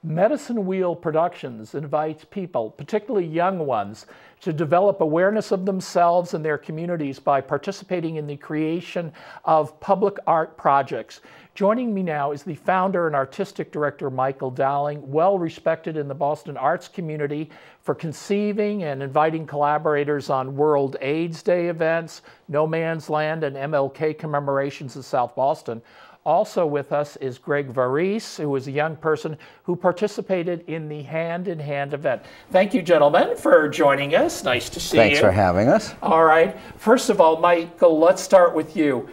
Medicine Wheel Productions invites people, particularly young ones, to develop awareness of themselves and their communities by participating in the creation of public art projects. Joining me now is the founder and artistic director, Michael Dowling, well respected in the Boston arts community for conceiving and inviting collaborators on World AIDS Day events, No Man's Land, and MLK commemorations in South Boston. Also with us is Greg Variste, who is a young person who participated in the Hand in Hand event. Thank you, gentlemen, for joining us. Nice to see you. Thanks for having us. All right. First of all, Michael, let's start with you.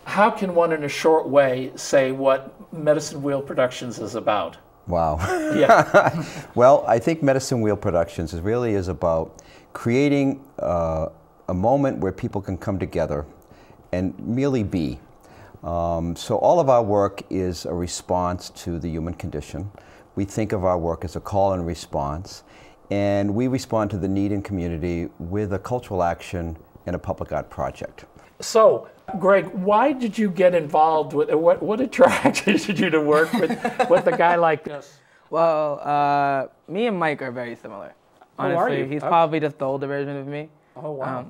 How can one, in a short way, say what Medicine Wheel Productions is about? Wow. Yeah. Well, I think Medicine Wheel Productions really is about creating a moment where people can come together and merely be. So all of our work is a response to the human condition. We think of our work as a call and response, and we respond to the need in community with a cultural action and a public art project. So, Greg, why did you get involved with, what attracted you to work with a guy like this? Well, me and Mike are very similar. Honestly, are you? He's probably just the older version of me. Oh, wow.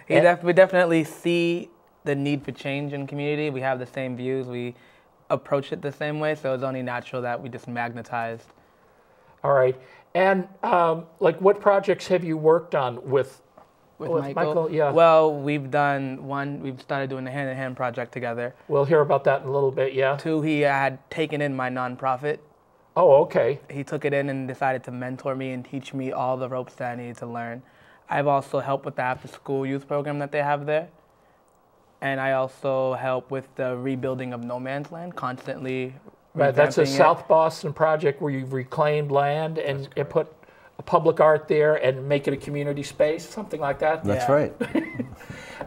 We definitely see the need for change in community. We have the same views. We approach it the same way, so it's only natural that we just magnetized. All right. And like, what projects have you worked on with Michael? Yeah. Well, we've started doing the Hand in Hand project together. We'll hear about that in a little bit, yeah. 2, he had taken in my nonprofit. Oh, okay. He took it in and decided to mentor me and teach me all the ropes that I needed to learn. I've also helped with the after-school youth program that they have there. And I also help with the rebuilding of No Man's Land, constantly. Right, that's a South Boston project where you've reclaimed land and put a public art there and make it a community space, something like that? That's right.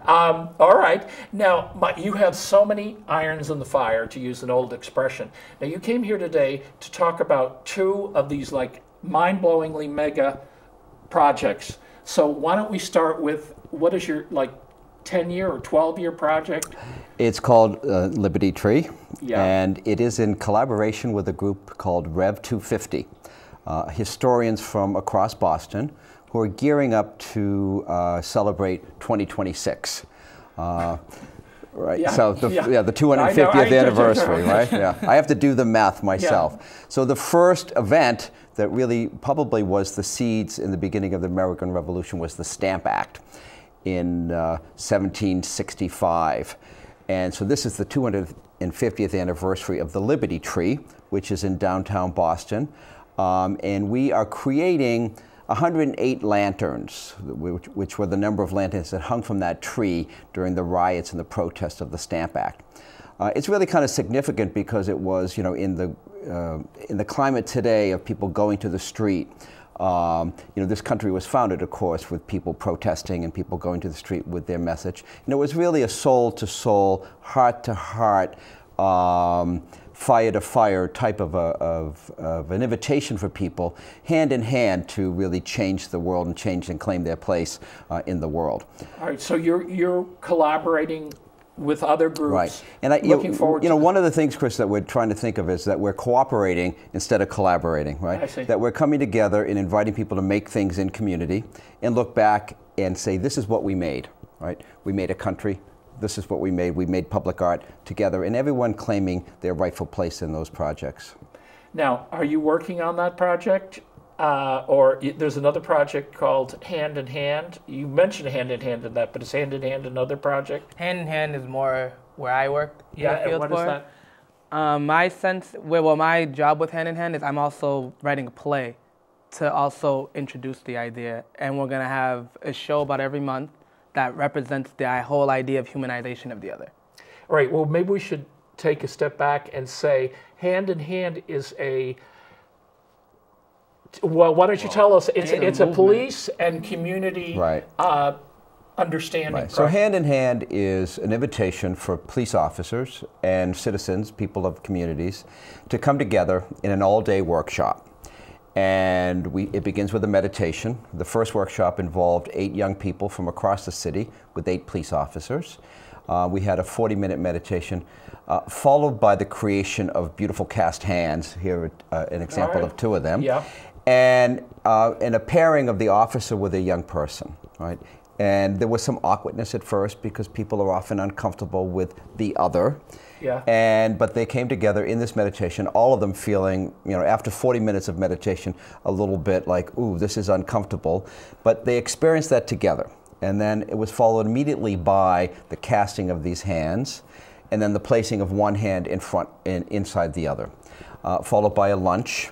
All right. Now, you have so many irons in the fire, to use an old expression. Now, you came here today to talk about 2 of these, like, mind-blowingly mega projects. So why don't we start with, what is your, like, 10-year or 12-year project? It's called Liberty Tree, yeah. And it is in collaboration with a group called Rev 250, historians from across Boston who are gearing up to celebrate 2026. Right, yeah. So the 250th anniversary, right? Yeah, I have to do the math myself. Yeah. So the first event that really probably was the seeds in the beginning of the American Revolution was the Stamp Act in 1765. And so this is the 250th anniversary of the Liberty Tree, which is in downtown Boston. And we are creating 108 lanterns, which were the number of lanterns that hung from that tree during the riots and the protests of the Stamp Act. It's really kind of significant because it was, in the climate today of people going to the street. This country was founded, of course, with people protesting and people going to the street with their message. And it was really a soul-to-soul, heart-to-heart, fire-to-fire type of an invitation for people, hand in hand, to really change the world and change and claim their place in the world. All right, so you're collaborating with other groups. Right. And looking forward to one of the things, Chris, that we're trying to think of is that we're cooperating instead of collaborating, right? I see. That we're coming together and inviting people to make things in community and look back and say, this is what we made, right? We made a country. This is what we made. We made public art together, and everyone claiming their rightful place in those projects. Now, are you working on that project? Or there's another project called Hand in Hand. You mentioned Hand in Hand in that, but is Hand in Hand another project? Hand in Hand is more where I work. Yeah, and what is that? My job with Hand in Hand is I'm also writing a play to also introduce the idea. And we're going to have a show about every month that represents the whole idea of humanization of the other. All right, well, maybe we should take a step back and say Hand in Hand is a... Well, why don't you tell us? It's a police and community understanding. Right. So Hand in Hand is an invitation for police officers and citizens, people of communities, to come together in an all-day workshop. And it begins with a meditation. The first workshop involved 8 young people from across the city with 8 police officers. We had a 40-minute meditation, followed by the creation of beautiful cast hands. Here, an example of 2 of them. Yeah. And a pairing of the officer with a young person, right? And there was some awkwardness at first because people are often uncomfortable with the other. Yeah. But they came together in this meditation, all of them feeling, after 40 minutes of meditation, a little bit like, ooh, this is uncomfortable. But they experienced that together. And then it was followed immediately by the casting of these hands, and then the placing of one hand in front and inside the other, followed by a lunch.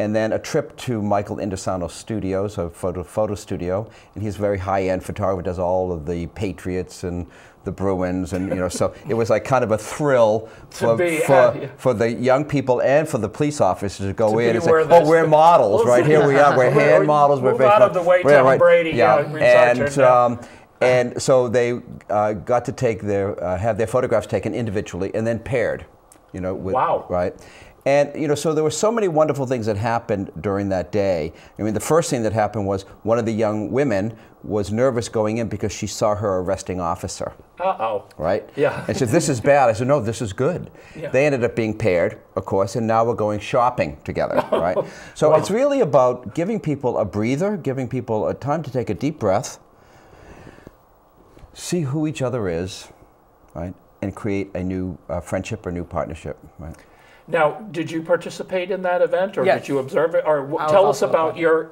And then a trip to Michael Indesano's studios, a photo studio, and he's a very high-end photographer, does all of the Patriots and the Bruins, and so it was like kind of a thrill for the young people and for the police officers to go in and say, "Oh, we're models, right? Here we are, we're hand models, we're out of the way, Tom Brady." And so they got to have their photographs taken individually and then paired, Wow. Right. And so there were so many wonderful things that happened during that day. I mean, the first thing that happened was one of the young women was nervous going in because she saw her arresting officer. Uh-oh. Right? Yeah. And she said, "This is bad." I said, "No, this is good." Yeah. They ended up being paired, of course, and now we're going shopping together, right? So it's really about giving people a breather, giving people a time to take a deep breath, see who each other is, right, and create a new friendship or new partnership, right? Now, did you participate in that event, or Yes. did you observe it? Or tell us about the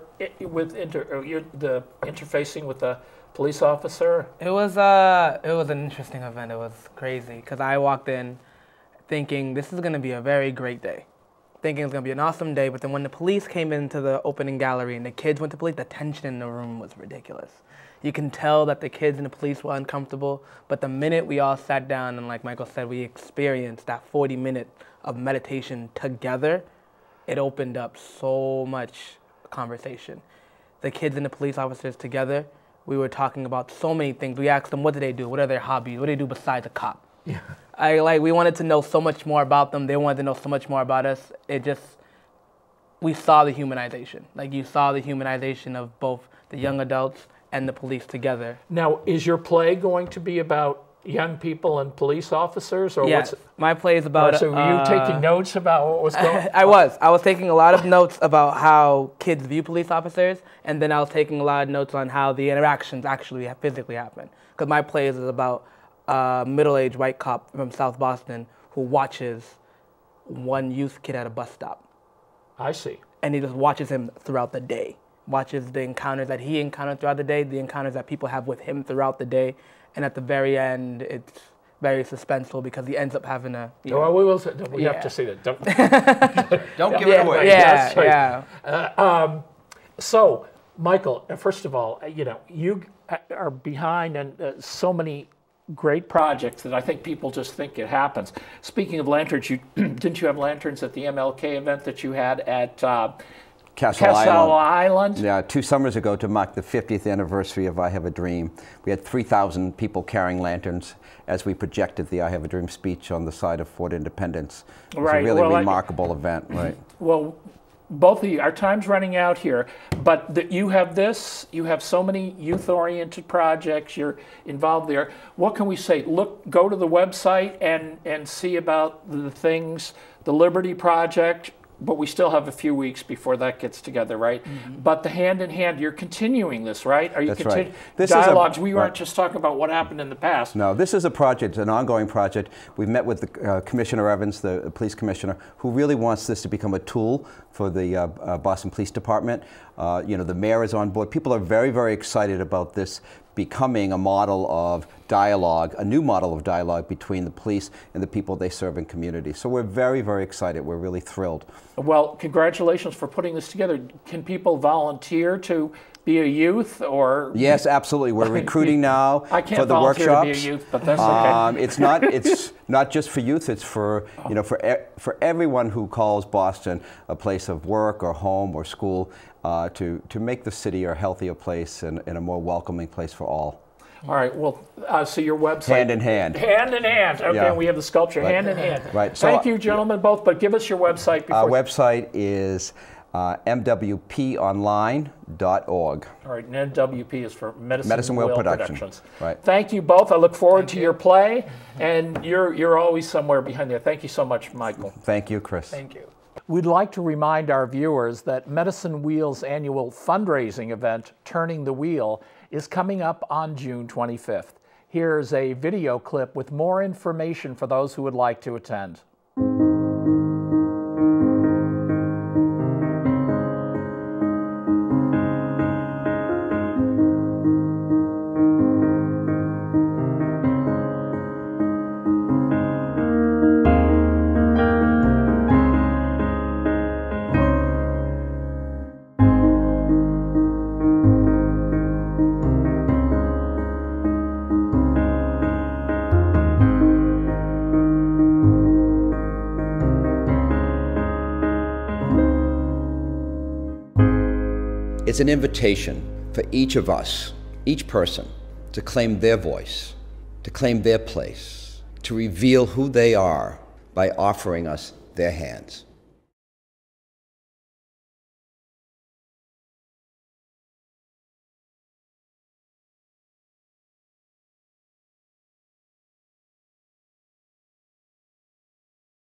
interfacing with the police officer. It was an interesting event. It was crazy because I walked in thinking this is going to be a very great day, thinking it's going to be an awesome day. But then when the police came into the opening gallery and the kids went to police, the tension in the room was ridiculous. You can tell that the kids and the police were uncomfortable. But the minute we all sat down and, like Michael said, we experienced that 40-minute of meditation together, it opened up so much conversation. The kids and the police officers together, we were talking about so many things. We asked them, what do they do? What are their hobbies? What do they do besides a cop? Yeah. We wanted to know so much more about them. They wanted to know so much more about us. We saw the humanization. Like, you saw the humanization of both the young adults and the police together. Now, is your play going to be about young people and police officers, or yes, my play is about. So were you taking notes about what was going on? I was taking a lot of notes about how kids view police officers, and then I was taking a lot of notes on how the interactions actually physically happen. Because my play is about a middle-aged white cop from South Boston who watches one youth kid at a bus stop. I see. And he just watches him throughout the day. Watches the encounters that he encountered throughout the day, the encounters that people have with him throughout the day. And at the very end, it's very suspenseful because he ends up having a. We have to see that. Don't give it away. So, Michael, first of all, you are behind so many great projects that I think people just think it happens. Speaking of lanterns, didn't you have lanterns at the MLK event that you had at Castle Island? Yeah, 2 summers ago to mark the 50th anniversary of I Have a Dream. We had 3,000 people carrying lanterns as we projected the I Have a Dream speech on the side of Fort Independence. It was a really remarkable event, right? Well, both of you, our time's running out here, but you have so many youth-oriented projects, you're involved there. What can we say? Go to the website and see about the things, the Liberty Project, but we still have a few weeks before that gets together, right? Mm-hmm. But the hand-in-hand, you're continuing this, right? Are you continuing dialogues? We weren't just talking about what happened in the past. No, this is a project, an ongoing project. We've met with the Commissioner Evans, the police commissioner, who really wants this to become a tool for the Boston Police Department. The mayor is on board. People are very, very excited about this becoming a model of dialogue, a new model of dialogue between the police and the people they serve in communities. So we're very, very excited. We're really thrilled. Well, congratulations for putting this together. Can people volunteer to be a youth, or? Yes, absolutely. We're recruiting now for the workshops. I can't volunteer to be a youth, but that's okay. It's not just for youth. It's for for everyone who calls Boston a place of work or home or school, to make the city a healthier place and a more welcoming place for all. All right. Well, so your website. Hand in hand. Hand in hand. Okay. Yeah. We have the sculpture. Right. Hand in hand. Right. Thank you, gentlemen, both. But give us your website before. Our website is mwponline.org. All right, and NWP is for Medicine Wheel Productions. Right. Thank you both. I look forward to your play, and you're always somewhere behind there. Thank you so much, Michael. Thank you, Chris. Thank you. We'd like to remind our viewers that Medicine Wheel's annual fundraising event, Turning the Wheel, is coming up on June 25th. Here's a video clip with more information for those who would like to attend. It's an invitation for each of us, each person, to claim their voice, to claim their place, to reveal who they are by offering us their hands.